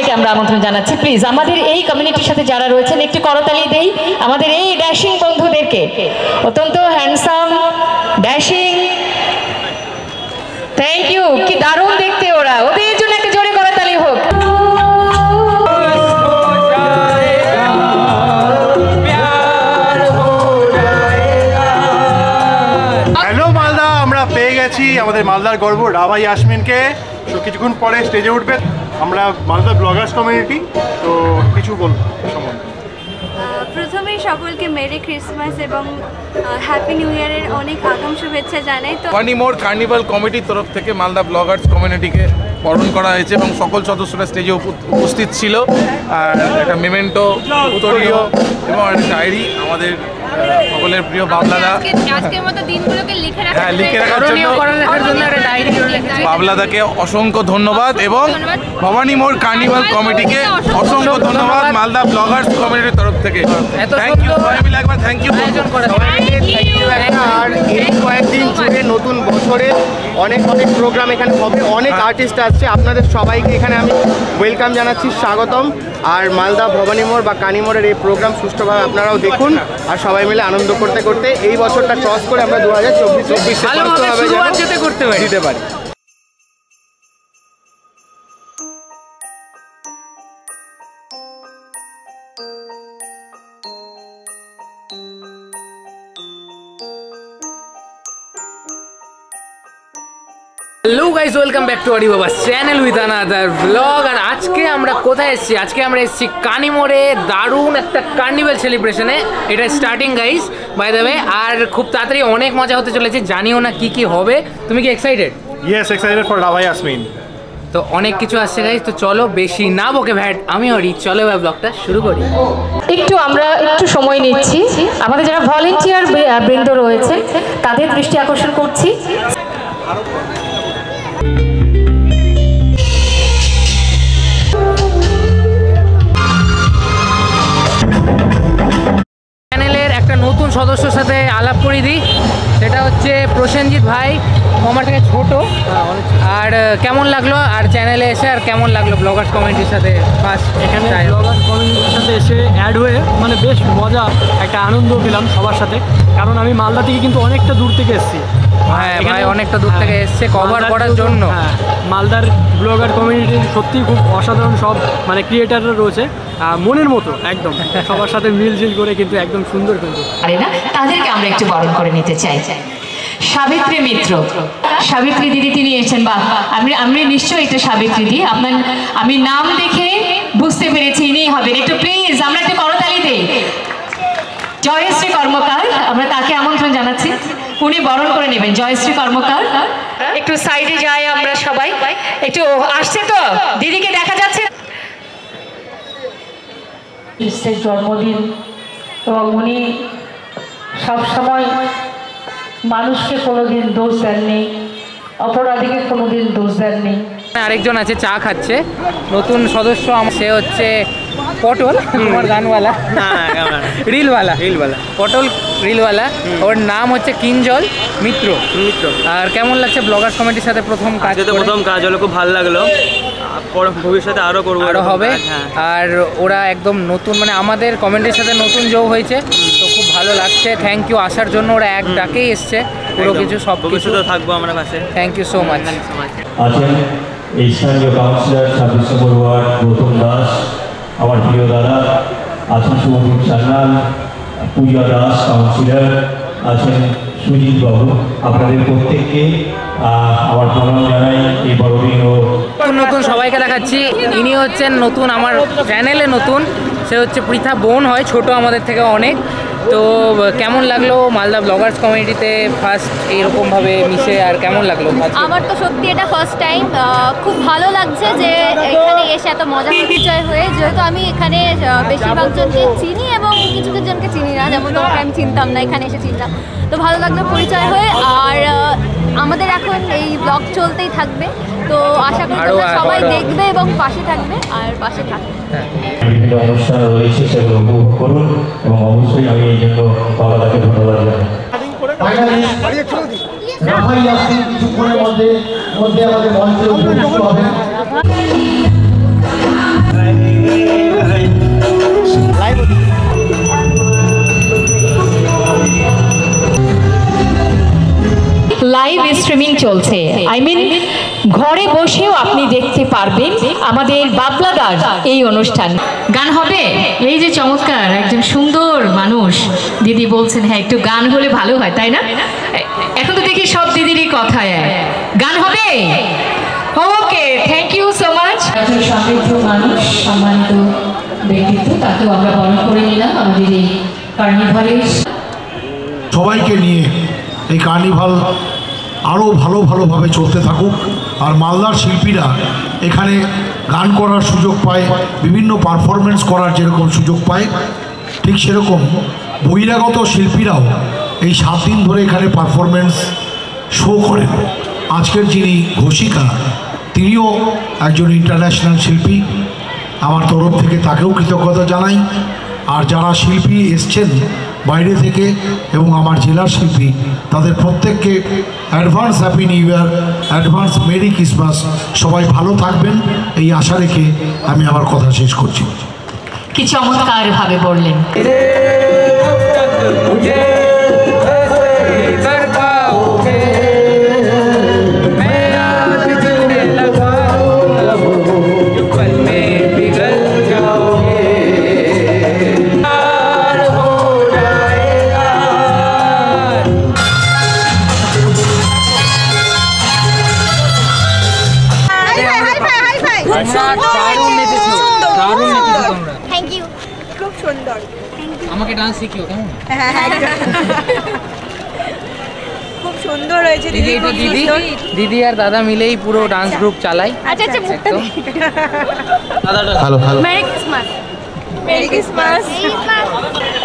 সবাইকে আমরা আমন্ত্রণ জানাচ্ছি। প্লিজ আমাদের এই কমিউনিটির সাথে যারা রয়েছেন একটু করতালি দেই আমাদের এই ড্যাশিং বন্ধুদেরকে। অত্যন্ত হ্যান্ডসাম, ড্যাশিং, থ্যাংক ইউ। কি দারুণ দেখতে ওরা, ওদের জন্য একটা জোরে করতালি হোক। হ্যালো মালদা, আমরা পেয়ে গেছি আমাদের মালদার গর্ব রাভা ইয়াসমিনকে। তো কিছুক্ষণ পরে স্টেজে উঠবে। আমরা মালদা ব্লগার্স কমিউনিটি, তো কিছু বলবো সম্বন্ধে। প্রথমেই সকলকে মেরি ক্রিসমাস এবং হ্যাপি নিউ ইয়ারের অনেক আগাম শুভেচ্ছা জানাই। তো ভবানী মোড় কার্নিভাল কমিটির তরফ থেকে মালদা ব্লগার্স কমিউনিটিকে বরণ করা হয়েছে এবং সকল সদস্যরা স্টেজে উপস্থিত ছিল। আর একটা মেমেন্টো, উত্তরীয় এবং একটা ডায়েরি আমাদের সকলের প্রিয় বাবলাদা, আজকের মতো দিনগুলোকে লিখে রাখার জন্য বাবলাদাকে অসংখ্য ধন্যবাদ এবং ভবানী মোড় কার্নিভাল কমিটিকে অসংখ্য ধন্যবাদ মালদা ব্লগার্স কমিউনিটির তরফ থেকে। থ্যাংক ইউ, একবার থ্যাংক ইউ। আর এই কয়েকদিন জুড়ে নতুন বছরে অনেক অনেক প্রোগ্রাম এখানে হবে, অনেক আর্টিস্ট আসছে। আপনাদের সবাইকে এখানে আমি ওয়েলকাম জানাচ্ছি, স্বাগতম। আর মালদা ভবানী মোড় বা কানিমোড়ের এই প্রোগ্রাম সুষ্ঠুভাবে আপনারাও দেখুন আর সবাই মিলে আনন্দ করতে করতে এই বছরটা ক্রস করে আমরা 2024 করতে দিতে পারি। Hello guys, welcome back to Baba's channel with another blog. আর আজকে আমরা কোথায় এসেছি? আজকে আমরা এসেছি কানিমোড়ে দারুণ একটা কার্নিভাল সেলিব্রেশনে। এটা starting guys, by the way. আর খুব তাড়াতাড়ি অনেক মজা হতে চলেছে, জানিও না কি কি হবে। তুমি কি excited? Yes, excited for Rabha Yasmin. তো অনেক কিছু আসছে গাইস, তো চলো বেশি না বকে ভ্যাট আমি ওরি, চলো এবার ব্লগটা শুরু করি। আমরা একটু সময় নিচ্ছি, আমাদের যারা ভলেন্টিয়ার বৃন্দ রয়েছে তাদের দৃষ্টি আকর্ষণ করছি। চ্যানেলের একটা নতুন সদস্যর সাথে আলাপ করে দিই, সেটা হচ্ছে প্রসেনজিৎ ভাই, আমার থেকে ছোট। আর কেমন লাগলো আর চ্যানেলে এসে, আর কেমন লাগলো ব্লগার্স কমিউনিটির সাথে ফার্স্ট এখানে ব্লগার্স কমিউনিটির সাথে এসে অ্যাড হয়ে মানে বেশ মজা, একটা আনন্দ পেলাম সবার সাথে। কারণ আমি মালদা থেকে কিন্তু অনেকটা দূর থেকে এসেছি। হ্যাঁ ভাই, অনেকটা দূর থেকে এসছে কভার করার জন্য। হ্যাঁ, মালদার ব্লগার কমিউনিটির সত্যিই খুব অসাধারণ সব মানে ক্রিয়েটাররা রয়েছে, মনের মতো একদম সবার সাথে মিলঝিল করে কিন্তু একদম সুন্দর। কিন্তু তাদেরকে আমরা একটু বরণ করে নিতে চাই। সাবিত্রী মিত্র, সাবিত্রী দিদি তিনি এসেছেন। বা আমি নিশ্চয়ই এটা সাবিত্রী দিদি, আপনার আমি নাম দেখে বুঝতে পেরেছি ইনি হবেন। একটু প্লিজ আমরা একটু করতালি দেই। জয়শ্রী কর্মকার, আমরা তাকে আমন্ত্রণ জানাচ্ছি, উনি বরণ করে নেবেন। জয়শ্রী কর্মকার, একটু সাইডে যাই আমরা সবাই। একটু আসছে তো, দিদিকে দেখা যাচ্ছে। জন্মদিন এবং উনি সবসময় মানুষকে কোনোদিন দোষ দেননি, অপরাধীকে কোনোদিন দোষ দেননি। আরেকজন আছে চা খাচ্ছে, নতুন সদস্য, সে হচ্ছে পটল, আমার গানওয়ালা, রিলওয়ালা পটল রিলওয়ালা। ওর নাম হচ্ছে কিঞ্জল মিত্র। আর কেমন লাগছে ব্লগার্স কমিটির সাথে প্রথম কাজ? প্রথম কাজ হলো, খুব ভালো লাগলো। ভবিষ্যতে আরও করবো, আরও হবে। আর ওরা একদম নতুন, মানে আমাদের কমিটির সাথে নতুন যোগ হয়েছে, তো খুব ভালো লাগছে। থ্যাংক ইউ আসার জন্য, ওরা এক ডাকেই এসছে, পুরো কিছু সব কিছু থাকবো আমরা পাশে। Thank you so much. আছেন এই স্থানীয় কাউন্সিলর 26 নম্বর ওয়ার্ড গৌতম দাস, আমার প্রিয় দাদা আছেন শুভদীপ সান্যাল, পূজা দাস কাউন্সিলর আছেন, সুজিত বাবু। আপনাদের প্রত্যেককে আমার প্রণাম জানাই এই বড়দিন। ও নতুন সবাইকে দেখাচ্ছি, ইনি হচ্ছেন নতুন, আমার চ্যানেলে নতুন। সে হচ্ছে পৃথা বোন হয়, ছোট আমাদের থেকে অনেক। তো কেমন লাগলো মালদা ব্লগার্স কমিউনিটিতে ফার্স্ট এইরকমভাবে মিশে, আর কেমন লাগলো? আমার তো সত্যি এটা ফার্স্ট টাইম, খুব ভালো লাগছে যে এখানে এসে এত মজা পরিচয় হয়ে। যেহেতু আমি এখানে বেশিরভাগ জনকে চিনি এবং কিছু কিছু জনকে চিনি না, যেমন তোমাকে আমি চিনতাম না, এখানে এসে চিনতাম। তো ভালো লাগলো পরিচয় হয়ে। আর আমাদের এখন এই ব্লগ চলতেই থাকবে, তো আশা করি তোমরা সবাই দেখবে এবং পাশে থাকবে আর পাশে থাকবে। বিভিন্ন অনুষ্ঠান রয়েছে, সেগুলো উপভোগ করুন এবং অবশ্যই আমি এই জন্য বাবাদাকে ধন্যবাদ জানাই। রাভা ইয়াসমিন কিছুক্ষণের মধ্যে আমাদের মঞ্চে উপস্থিত হবেন। স্ট্রিমিং চলছে, আই মিন ঘরে বসেও আপনি দেখতে পারবেন আমাদের বাবলাদার এই অনুষ্ঠান। গান হবে? এই যে চমৎকার একজন সুন্দর মানুষ দিদি বলছেন হ্যাঁ একটু গান হলে ভালো হয়, তাই না? এখন তো দেখি সব দিদিরই কথায় গান হবে। ওকে, থ্যাংক ইউ সো মাচ। একজন সমৃদ্ধ মানুষ, সম্মানিত ব্যক্তিত্ব, তাকেও আমরা বরণ করে নিলাম আমাদের এই কার্নিভালের। সবাইকে নিয়ে এই কার্নিভাল আরও ভালোভাবে চলতে থাকুক, আর মালদার শিল্পীরা এখানে গান করার সুযোগ পায়, বিভিন্ন পারফরমেন্স করার যেরকম সুযোগ পায়, ঠিক সেরকম বহিরাগত শিল্পীরাও এই 7 দিন ধরে এখানে পারফরমেন্স শো করেন। আজকের যিনি ঘোষিকা তিনিও একজন ইন্টারন্যাশনাল শিল্পী, আমার তরফ থেকে তাকেও কৃতজ্ঞতা জানাই। আর যারা শিল্পী এসছেন বাইরে থেকে এবং আমার জেলার শিল্পী, তাদের প্রত্যেককে advance happy new year, advance merry Christmas. সবাই ভালো থাকবেন এই আশা রেখে আমি আমার কথা শেষ করছি। কি চমৎকারভাবে বললেন। আমাকে ডান্স শিখিও কেমন? খুব সুন্দর হয়েছে দিদি। এটা দিদি আর দাদা মিলেই পুরো ডান্স গ্রুপ চালাই। আচ্ছা আচ্ছা, মুখটা hello hello, merry Christmas. Merry Christmas.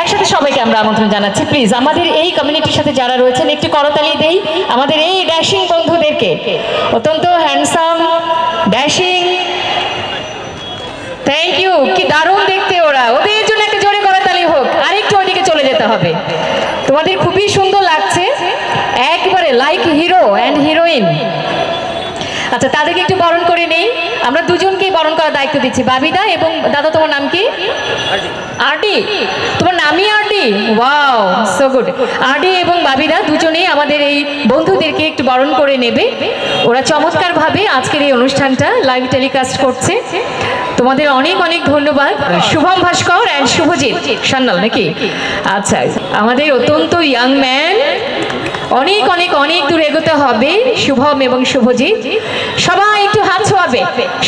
একসাথে সবাইকে আমরা আমন্ত্রণ জানাচ্ছি। প্লিজ আমাদের এই কমিউনিটির সাথে যারা রয়েছেন একটু করতালি দেই আমাদের এই ড্যাশিং বন্ধুদেরকে। অত্যন্ত হ্যান্ডসাম, ড্যাশিং, থ্যাংক ইউ। কি দারুণ দেখতে ওরা, ওদের জন্য একটা জোরে করতালি হোক। আরেকটু ওইদিকে চলে যেতে হবে, তোমাদের খুবই সুন্দর লাগছে, একবারে লাইক হিরো অ্যান্ড হিরোইন। আচ্ছা, তাদেরকে একটু বরণ করে নেই। আমরা দুজনকেই বরণ করার দায়িত্ব দিচ্ছি, বাবিদা এবং দাদা। তোমার নাম কি? আরডি। তোমার নামই RD? Wow, so good. RD এবং বাবিদা দুজনেই আমাদের এই বন্ধুদেরকে একটু বরণ করে নেবে। ওরা চমৎকারভাবে আজকের এই অনুষ্ঠানটা লাইভ টেলিকাস্ট করছে। তোমাদের অনেক অনেক ধন্যবাদ। শুভম ভাস্কর অ্যান্ড শুভজিৎ সান্যাল নাকি? আচ্ছা, আমাদের অত্যন্ত ইয়াং ম্যান, অনেক অনেক অনেক দূর এগোতে হবে শুভম এবং শুভজিৎ। সবাই একটু হাত ছোঁয়াবে,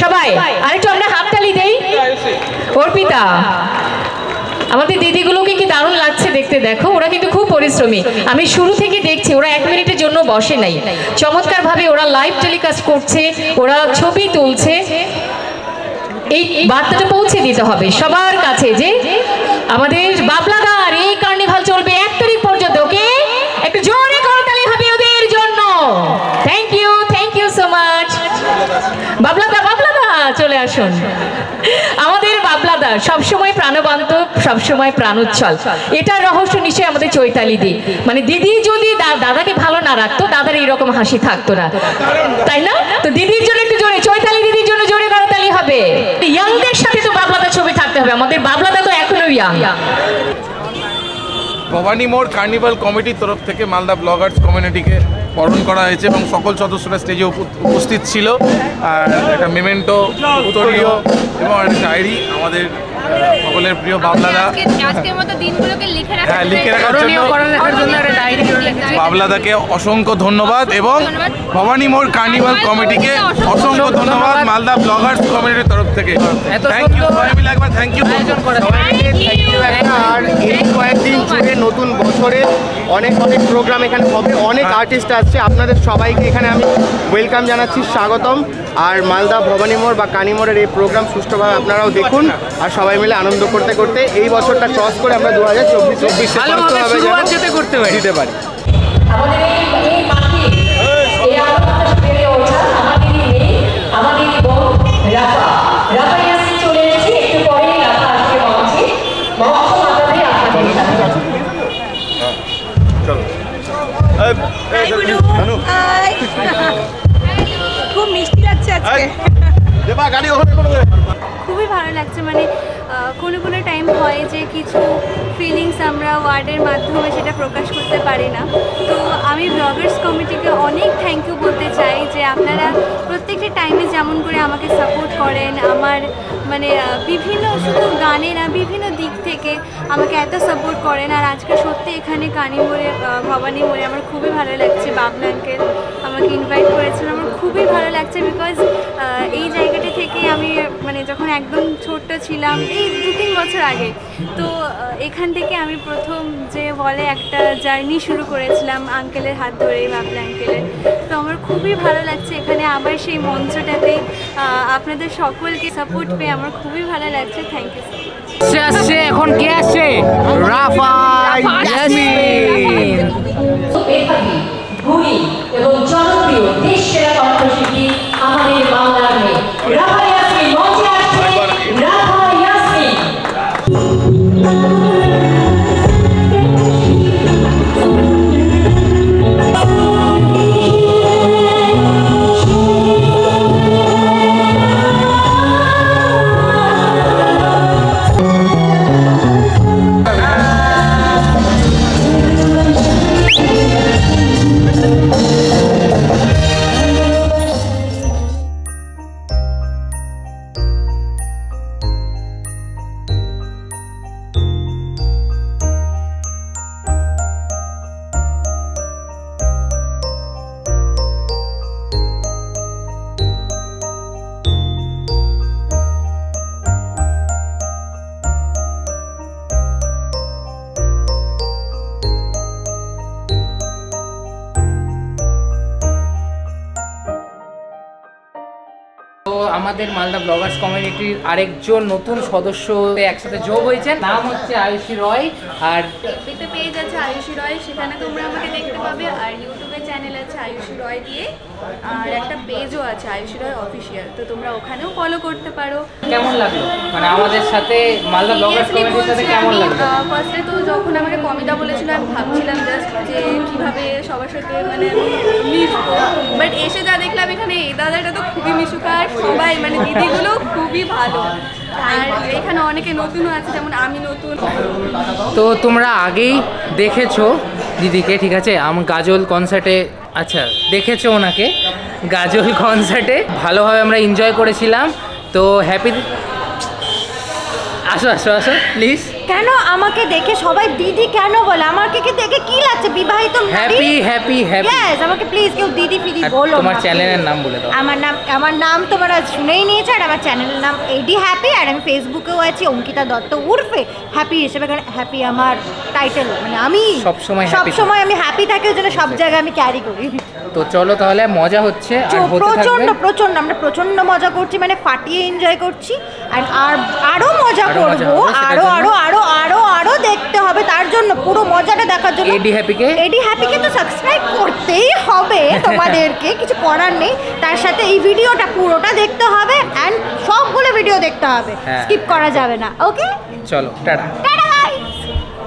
সবাই আরেকটু আমরা হাততালি দেই। অর্পিতা, আমাদের দিদিগুলোকে কি দারুণ লাগছে দেখতে, দেখো ওরা কিন্তু খুব পরিশ্রমী। আমি শুরু থেকে দেখছি ওরা 1 মিনিটের জন্য বসে নাই, চমৎকারভাবে ওরা লাইভ টেলিকাস্ট করছে, ওরা ছবি তুলছে। এই বার্তাটা পৌঁছে দিতে হবে সবার কাছে যে আমাদের বাবলাদার এই কার্নিভাল চলবে 1 তারিখ পর্যন্ত। ওকে, একটু জোরে করতালি হবে ওদের জন্য। Thank you so much. বাবলাদা চলে আসুন। আমাদের বাবলাদা সবসময় প্রাণবন্ত, সবসময় প্রাণোচ্ছল। এটার রহস্য নিশ্চয়ই আমাদের চৈতালি দি। মানে দিদি যদি দাদাকে ভালো না রাখতো, দাদার এইরকম হাসি থাকতো না, তাই না? তো দিদির জন্য একটু জোরে, চৈতালি দিদির জন্য জোরে করতালি হবে। ইয়াংদের সাথে তো বাবলাদা ছবি থাকতে হবে, আমাদের বাবলাদা তো এখনো ইয়াং। ভবানী মোড় কার্নিভাল কমিটির তরফ থেকে মালদা ব্লগার্স কমিউনিটিকে বরণ করা হয়েছে এবং সকল সদস্যরা স্টেজে উপস্থিত ছিল। আর একটা মেমেন্টো, উত্তরীয় এবং একটা ডায়েরি আমাদের সকলের প্রিয় বাবলাদা। আজকের মতো দিনগুলোকে লিখে রাখার জন্য বাবলাদাকে অসংখ্য ধন্যবাদ এবং ভবানী মোড় কার্নিভাল কমিটিকে অসংখ্য ধন্যবাদ মালদা ব্লগার্স কমিটির তরফ থেকে। থ্যাংক ইউ, সবাই মিলে একবার থ্যাংক ইউ। আর এই কয়েকদিন জুড়ে নতুন বছরে অনেক অনেক প্রোগ্রাম এখানে হবে, অনেক আর্টিস্ট আসছে। আপনাদের সবাইকে এখানে আমি ওয়েলকাম জানাচ্ছি, স্বাগতম। আর মালদা ভবানী মোড় বা কানিমোড়ের এই প্রোগ্রাম সুষ্ঠুভাবে আপনারাও দেখুন, আর সবাই মিলে আনন্দ করতে করতে এই বছরটা ক্রস করে আমরা 2024 দিতে পারি। খুব মিষ্টি লাগছে আজকে, খুবই ভালো লাগছে। মানে কোনো কোনো টাইম হয় যে কিছু ফিলিংস আমরা ওয়ার্ডের মাধ্যমে সেটা প্রকাশ করতে পারি না। তো আমি ব্লগার্স কমিটিকে অনেক থ্যাংক ইউ বলতে চাই যে আপনারা প্রত্যেকটা টাইমে যেমন করে আমাকে সাপোর্ট করেন, আমার মানে বিভিন্ন শুধু গানে না বিভিন্ন দিক থেকে আমাকে এত সাপোর্ট করেন। আর আজকে সত্যি এখানে কানিমোড়ে ভবানী মোড়ে আমার খুবই ভালো লাগছে। বাবলা আঙ্কেল আমাকে ইনভাইট করেছিল, আমার খুবই ভালো লাগছে বিকজ এই জায়গাটা থেকে আমি মানে যখন একদম ছোট্ট ছিলাম এই 2-3 বছর আগে, তো এখান থেকে আমি প্রথম যে বলে একটা জার্নি শুরু করেছিলাম আঙ্কেলের হাত ধরেই, বাবলা আঙ্কেলের। তো আমার খুবই ভালো লাগছে এখানে আবার সেই মঞ্চটাতে আপনাদের সকলকে সাপোর্ট পেয়ে আমার খুবই ভালো লাগছে। Thank you so much. আসছে এখন কে আসছে? রাফা ইয়াসমিন। গুণী এবং জনপ্রিয় দেশ সেরা কণ্ঠশিল্পী আমাদের বাংলার মেয়ে রাফা ইয়াসমিন মঞ্চে আসছে। রাফা ইয়াসমিন। তো আমাদের মালদা ব্লগার্স কমিউনিটির আরেকজন নতুন সদস্য একসাথে যোগ হয়েছে, নাম হচ্ছে আয়ুষী রয়। আর এফবিতে পেজ আছে আয়ুষী রয়, সেখানে তোমরা আমাকে দেখতে পাবে। আর ইউটিউবে চ্যানেল আছে আয়ুষী রয় দিয়ে, আর একটা পেজও আছে আয়ুষী রয় অফিসিয়াল, তো তোমরা ওখানেও ফলো করতে পারো। কেমন লাগলো মানে আমাদের সাথে মালদা ব্লগার্স কমিউনিটির সাথে কেমন লাগলো? ফার্স্টে তো যখন আমাকে কমিটা বলেছিল আমি ভাবছিলাম জাস্ট যে কীভাবে সবার সাথে মানে মিশবো, বাট এসে যা দেখলাম এখানে এই দাদাটা তো খুবই মিশুকার, সবাই মানে দিদিগুলো খুবই ভালো। আর এখানে অনেকে নতুনও আছে, যেমন আমি নতুন। তো তোমরা আগেই দেখেছো দিদিকে, ঠিক আছে? গাজল কনসার্টে, আচ্ছা দেখেছো ওনাকে গাজল কনসার্টে, ভালোভাবে আমরা এনজয় করেছিলাম। তো হ্যাপি, আসো আসো আসো প্লিজ। কেন আমাকে দেখে সবাই দিদি কেন বলে? আমাকে কি দেখে কি লাগছে? বিবাহিত নারী? Happy happy happy. ইয়েস, আমাকে প্লিজ কেউ দিদি ফিদি বলো। তোমার চ্যানেলের নাম বলে দাও। আমার নাম তোমরা শুনেই নিয়েছো, আর আমার চ্যানেলের নাম এডি হ্যাপি। আর আমি ফেসবুকেও আছি অঙ্কিতা দত্ত উর্ফে হ্যাপি হিসেবে, কারণ হ্যাপি আমার টাইটেল, মানে আমি সবসময় আমি হ্যাপি থাকি, ওই জন্য সব জায়গায় আমি ক্যারি করি। তো চলো তাহলে, মজা হচ্ছে আর হতে থাকবে। প্রচন্ড আমরা প্রচন্ড মজা করছি, মানে ফাটিয়ে এনজয় করছি। আর আরো মজা করবো, আরো আরো আরো আরো আরো দেখতে হবে। তার জন্য পুরো মজাটা দেখার জন্য এডি হ্যাপিকে তো সাবস্ক্রাইব করতেই হবে তোমাদেরকে, কিছু করার নেই। তার সাথে এই ভিডিওটা পুরোটা দেখতে হবে, অ্যান্ড সবগুলো ভিডিও দেখতে হবে, স্কিপ করা যাবে না। ওকে, চলো টাটা।